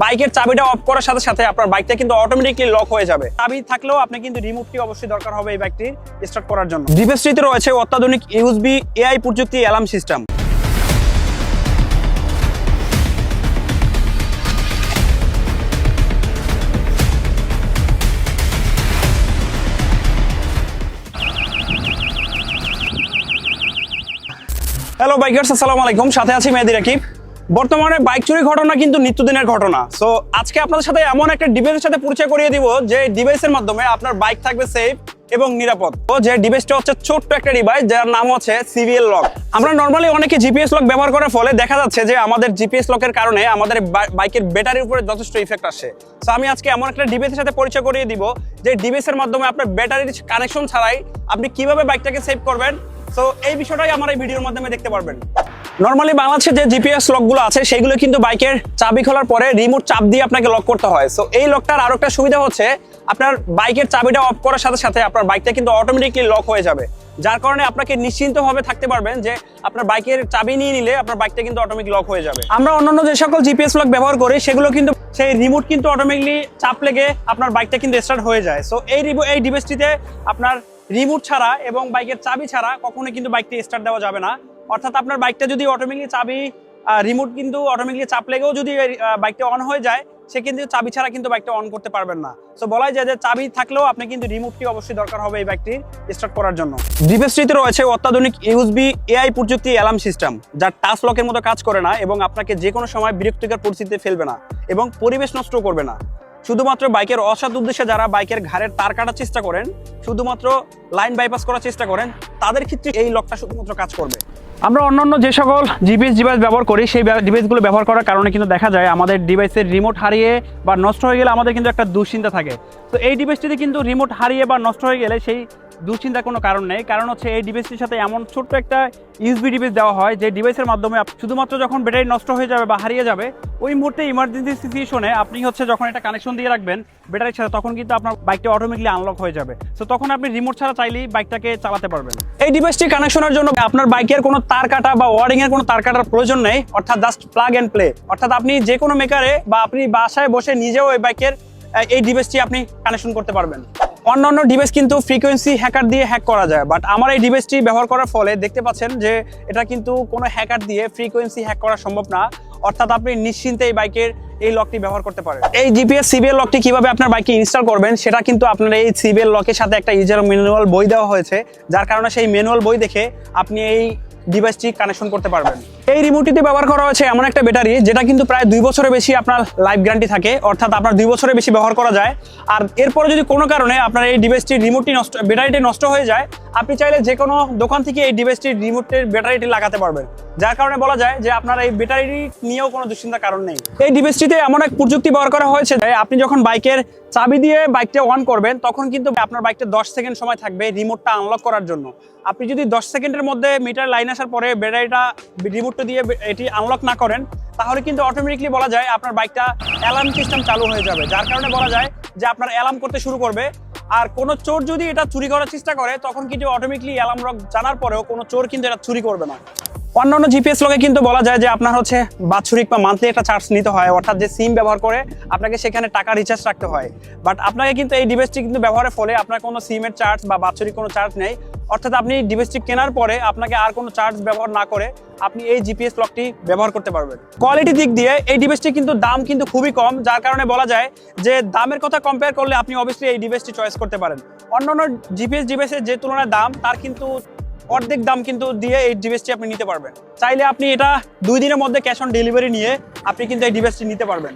বাইকের চাবিটা অফ করার সাথে সাথে আপনার বাইকটা কিন্তু অটোমেটিকলি লক হয়ে যাবে। চাবি থাকলেও আপনি কিন্তু রিমোটটি অবশ্যই দরকার হবে এই বাইকটি স্টার্ট করার জন্য। ডিভাইসটিতে রয়েছে অত্যাধুনিক ইউএসবি এআই প্রযুক্তি অ্যালার্ম সিস্টেম। হ্যালো বাইকার্স, আসসালামু আলাইকুম। সাথে আছি মেহেদী রাকিব। বর্তমানে বাইক চুরি ঘটনা কিন্তু নিত্যদিনের ঘটনা। সো আজকে আপনাদের সাথে এমন একটা ডিভাইসের সাথে পরিচয় করিয়ে দিব যে ডিভাইসের মাধ্যমে আপনার বাইক থাকবে সেফ এবং নিরাপদ। তো যে ডিভাইসটা হচ্ছে ছোট্ট একটা ডিভাইস যার নাম হচ্ছে সিভিএল লক। আমরা নর্মালি অনেকে জিপিএস লক ব্যবহার করার ফলে দেখা যাচ্ছে যে আমাদের জিপিএস লকের কারণে আমাদের বাইকের ব্যাটারির উপরে যথেষ্ট ইফেক্ট আসে। সো আমি আজকে এমন একটা ডিভাইসের সাথে পরিচয় করিয়ে দিব যে ডিভাইসের মাধ্যমে আপনার ব্যাটারির কানেকশন ছাড়াই আপনি কিভাবে বাইকটাকে সেভ করবেন। সো এই বিষয়টাই আমার এই ভিডিওর মাধ্যমে দেখতে পারবেন। নর্মালি বাংলাদেশে যে জিপিএস লকগুলো আছে সেগুলো কিন্তু বাইকের চাবি খোলার পরে রিমোট চাপ দিয়ে আপনাকে লক করতে হয়। সো এই লকটার আরো একটা সুবিধা হচ্ছে আপনার বাইকের চাবিটা অফ করার সাথে সাথে আপনার বাইকটা কিন্তু অটোমেটিকলি লক হয়ে যাবে, যার কারণে আপনাকে নিশ্চিন্তভাবে থাকতে পারবেন যে আপনার বাইকের চাবি নিয়ে নিলে আপনার বাইকটা কিন্তু অটোমেটিক লক হয়ে যাবে। আমরা অন্যান্য যে সকল জিপিএস লক ব্যবহার করি সেগুলো কিন্তু সেই রিমোট কিন্তু অটোমেটিকলি চাপ লেগে আপনার বাইকটা কিন্তু স্টার্ট হয়ে যায়। সো এই ডিভাইসটিতে আপনার রিমোট ছাড়া এবং বাইকের চাবি ছাড়া কখনোই কিন্তু বাইকটি স্টার্ট দেওয়া যাবে না। অর্থাৎ আপনার বাইকটা যদি অটোমেটিকলি চাবি রিমোট কিন্তু অটোমেটিকলি চাপ লেগেও যদি বাইকটা অন হয়ে যায়, সে কিন্তু চাবি ছাড়া কিন্তু বাইকটা অন করতে পারবেন না। সো বলাই যায় যে চাবি থাকলেও আপনি কিন্তু রিমোটটি অবশ্যই দরকার হবে এই বাইকটি স্টার্ট করার জন্য। ডিভাইসটিতে রয়েছে অত্যাধুনিক ইউএসবি এআই প্রযুক্তি অ্যালার্ম সিস্টেম, যা টাচ লকের মতো কাজ করে না এবং আপনাকে যে কোনো সময় বিরক্তিকর পরিস্থিতিতে ফেলবে না এবং পরিবেশ নষ্ট করবে না। শুধুমাত্র বাইকের অসৎ উদ্দেশ্যে যারা বাইকের ঘাড়ের তার কাটার চেষ্টা করেন, শুধুমাত্র লাইন বাইপাস করার চেষ্টা করেন, তাদের ক্ষেত্রে এই লকটা শুধুমাত্র কাজ করবে। আমরা অন্যান্য যে সকল জিপিএস ডিভাইস ব্যবহার করি সেই ডিভাইসগুলো ব্যবহার করার কারণে কিন্তু দেখা যায় আমাদের ডিভাইসের রিমোট হারিয়ে বা নষ্ট হয়ে গেলে আমাদের কিন্তু একটা দুশ্চিন্তা থাকে। তো এই ডিভাইসটিতে কিন্তু রিমোট হারিয়ে বা নষ্ট হয়ে গেলে সেই দুশ্চিন্তার কোনো কারণ নেই। কারণ হচ্ছে এই ডিভাইসটির সাথে এমন ছোট্ট একটা ইউএসবি ডিভাইস দেওয়া হয় যে ডিভাইসের মাধ্যমে শুধুমাত্র যখন ব্যাটারি নষ্ট হয়ে যাবে বা হারিয়ে যাবে, ওই মুহূর্তে ইমার্জেন্সি সিচুয়েশনে আপনি হচ্ছে যখন এটা কানেকশন দিয়ে রাখবেন ব্যাটারির সাথে, তখন কিন্তু আপনার বাইকটা অটোমেটিকলি আনলক হয়ে যাবে। সো তখন আপনি রিমোট ছাড়া চাইলেই বাইকটাকে চালাতে পারবেন। এই ডিভাইসটি কানেকশনের জন্য আপনার বাইকের কোনো তার কাটা বা ওয়ারিং এর কোনো তার কাটার প্রয়োজন নেই, অর্থাৎ জাস্ট প্লাগ এন্ড প্লে। অর্থাৎ আপনি যে কোনো মেকারে বা আপনি বাসায় বসে নিজেও এই বাইকের এই ডিভাইসটি আপনি কানেকশন করতে পারবেন। অন্যান্য ডিভাইস কিন্তু ফ্রিকোয়েন্সি হ্যাকার দিয়ে হ্যাক করা যায়, বাট আমার এই ডিভাইসটি ব্যবহার করার ফলে দেখতে পাচ্ছেন যে এটা কিন্তু কোনো হ্যাকার দিয়ে ফ্রিকোয়েন্সি হ্যাক করা সম্ভব না। অর্থাৎ আপনি নিশ্চিন্তে এই বাইকের এই লকটি ব্যবহার করতে পারেন। এই জিপিএস সিভিএল লকটি কিভাবে আপনার বাইকে ইনস্টল করবেন সেটা কিন্তু আপনার এই সিভিএল লকের সাথে একটা ইউজার ম্যানুয়াল বই দেওয়া হয়েছে, যার কারণে সেই ম্যানুয়াল বই দেখে আপনি এই ডিভাইসটি কানেকশন করতে পারবেন। এই রিমোটটিতে ব্যবহার করা হয়েছে এমন একটা ব্যাটারি যেটা কিন্তু প্রায় 2 বছরের বেশি আপনার লাইফ গ্যারান্টি থাকে, অর্থাৎ আপনার 2 বছরের বেশি ব্যবহার করা যায়। আর এরপরে যদি কোনো কারণে আপনার এই ডিভাইসটির রিমোটটি ব্যাটারিটি নষ্ট হয়ে যায়, আপনি চাইলে যে কোনো দোকান থেকে এই ডিভাইসটির রিমোটের ব্যাটারিটি লাগাতে পারবেন, যার কারণে বলা যায় যে আপনার এই ব্যাটারি নিয়েও কোনো দুশ্চিন্তার কারণ নেই। এই ডিভাইসটিতে এমন এক প্রযুক্তি ব্যবহার করা হয়েছে যে আপনি যখন বাইকের চাবি দিয়ে বাইকটা অন করবেন তখন কিন্তু আপনার বাইকটা 10 সেকেন্ড সময় থাকবে রিমোটটা আনলক করার জন্য। আপনি যদি 10 সেকেন্ডের মধ্যে মিটার লাইন আসার পরে ব্যাটারিটা রিমোটটা দিয়ে এটি আনলক না করেন, তাহলে কিন্তু অটোমেটিকলি বলা যায় আপনার বাইকটা অ্যালার্ম সিস্টেম চালু হয়ে যাবে, যার কারণে বলা যায় যে আপনার অ্যালার্ম করতে শুরু করবে। আর কোনো চোর যদি এটা চুরি করার চেষ্টা করে তখন কিন্তু অটোমেটিকলি অ্যালার্ম লক জানার পরেও কোনো চোর কিন্তু এটা চুরি করবে না। অন্যান্য জিপিএস লকে কিন্তু বলা যায় যে আপনার হচ্ছে বাৎসরিক বা মান্থলি একটা চার্জ নিতে হয়, অর্থাৎ যে সিম ব্যবহার করে আপনাকে সেখানে টাকা রিচার্জ রাখতে হয়। বাট আপনাকে কিন্তু এই ডিভাইসটি কিন্তু ব্যবহারের ফলে আপনার কোনো সিমের চার্জ বা বাৎসরিক কোনো চার্জ নেই। অর্থাৎ আপনি ডিভাইসটি কেনার পরে আপনাকে আর কোনো চার্জ ব্যবহার না করে আপনি এই জিপিএস লকটি ব্যবহার করতে পারবেন। কোয়ালিটি দিক দিয়ে এই ডিভাইসটি কিন্তু দাম কিন্তু খুবই কম, যার কারণে বলা যায় যে দামের কথা কম্পেয়ার করলে আপনি অবশ্যই এই ডিভাইসটি চয়েস করতে পারেন। অন্যান্য জিপিএস ডিভাইসের যে তুলনায় দাম তার কিন্তু অর্ধেক দাম কিন্তু দিয়ে এই ডিভাইসটি আপনি নিতে পারবেন। চাইলে আপনি এটা 2 দিনের মধ্যে ক্যাশ অন ডেলিভারি নিয়ে আপনি কিন্তু এই ডিভাইসটি নিতে পারবেন।